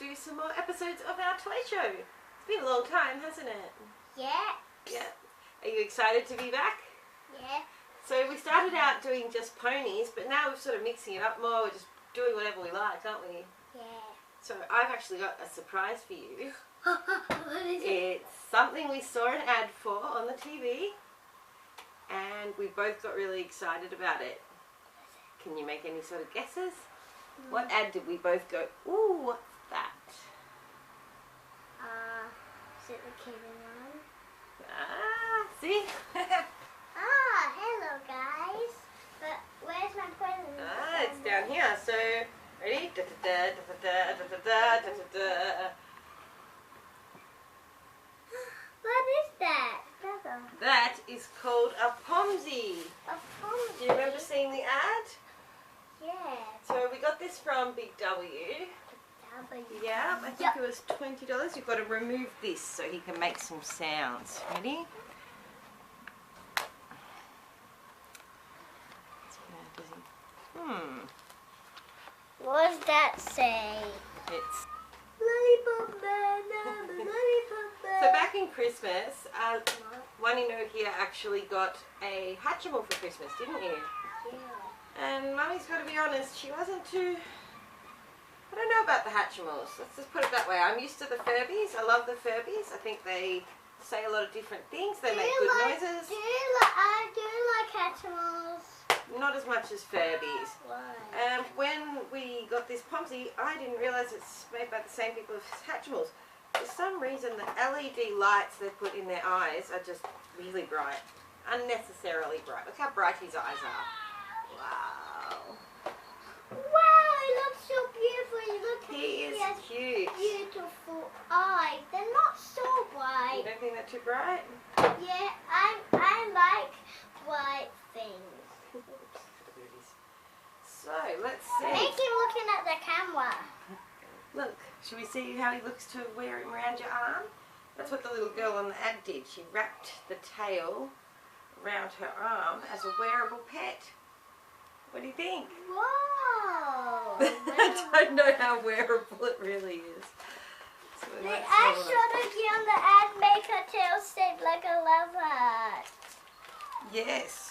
do some more episodes of our toy show. It's been a long time, hasn't it? Yeah. Yeah. Are you excited to be back? Yeah. So we started out doing just ponies, but now we're sort of mixing it up more. We're just doing whatever we like, aren't we? Yeah. So I've actually got a surprise for you. What is it? It's something we saw an ad for on the TV, and we both got really excited about it. Can you make any sort of guesses? What ad did we both go, ooh, what's that? Is it the Kevin one? Ah, see? Hello guys. But where's my present? It's down here. So, ready? Da, da, da, da, da, da, da, da, da. What is that? That is called a Pomsie. A Pomsie. Do you remember seeing the ad? Yeah. So we got this from Big W. Yeah, I think it was $20. You've got to remove this so he can make some sounds. Ready? What does that say? It's Lollipop man, I'm a lollipop man. so back in Christmas, Wanino here actually got a Hatchimal for Christmas, didn't you? Yeah. And Mummy's got to be honest, she wasn't too... I don't know about the Hatchimals. Let's just put it that way. I'm used to the Furbies. I love the Furbies. I think they say a lot of different things. They make good noises. I do like Hatchimals. Not as much as Furbies. Why? When we got this Pomsie, I didn't realise it's made by the same people as Hatchimals. For some reason, the LED lights they put in their eyes are just really bright. Unnecessarily bright. Look how bright his eyes are. Wow. Wow, he looks so beautiful. Look, He is has cute. beautiful eyes. They're not so You bright. don't think they're too bright? Yeah, I like bright things. So, let's see. Make him looking at the camera. Look, should we see how he looks to wear him around your arm? That's what the little girl on the ad did. She wrapped the tail around her arm as a wearable pet. What do you think? Whoa. I don't know how wearable it really is. So I saw the girl on the ad make her tail shaped like a love heart. Yes.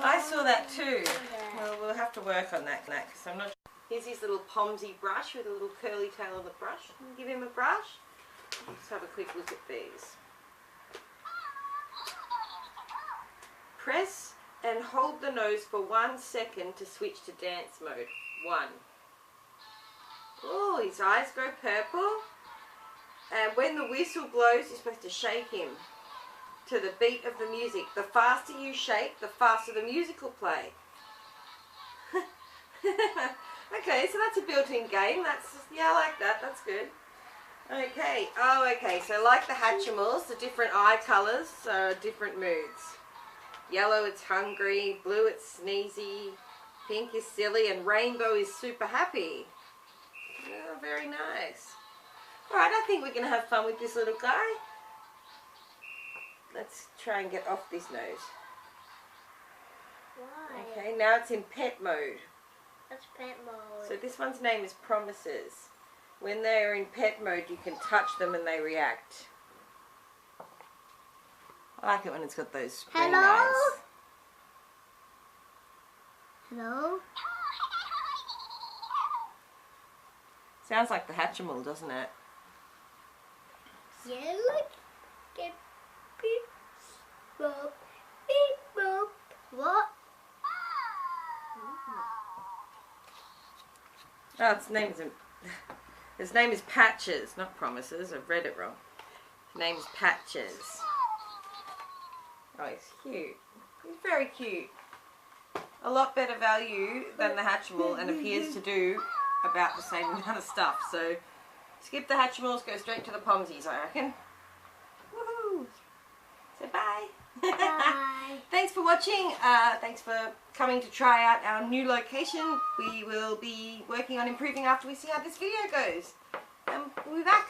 I saw that too. Well, we'll have to work on that because I'm not. Here's his little Pomsie brush with a little curly tail on the brush. Give him a brush. Let's have a quick look at these. Press and hold the nose for 1 second to switch to dance mode. 1. Oh, his eyes go purple. And when the whistle blows, you're supposed to shake him to the beat of the music. The faster you shake, the faster the music will play. Okay, so that's a built-in game. Yeah, I like that. That's good. Okay. Oh, okay. So like the Hatchimals, the different eye colours are different moods. Yellow, it's hungry. Blue, it's sneezy. Pink is silly. And rainbow is super happy. Oh, very nice. Alright, I think we're going to have fun with this little guy. Let's try and get off this nose. Why? Okay, now it's in pet mode. That's pet mode. So this one's name is Promises. When they're in pet mode, you can touch them and they react. I like it when it's got those green eyes. Hello? Sounds like the Hatchimal, doesn't it? Yeah, look. Get beep, bop, beep, bop. What? Oh, his name is Patches, not Promises. I've read it wrong. His name is Patches. Oh, he's cute. He's very cute. A lot better value than the Hatchimal and appears to do about the same amount of stuff. So, skip the Hatchimals, go straight to the Pomsies, I reckon. Woohoo! So, bye. Bye. Thanks for watching. Thanks for coming to try out our new location. We will be working on improving after we see how this video goes. We'll be back.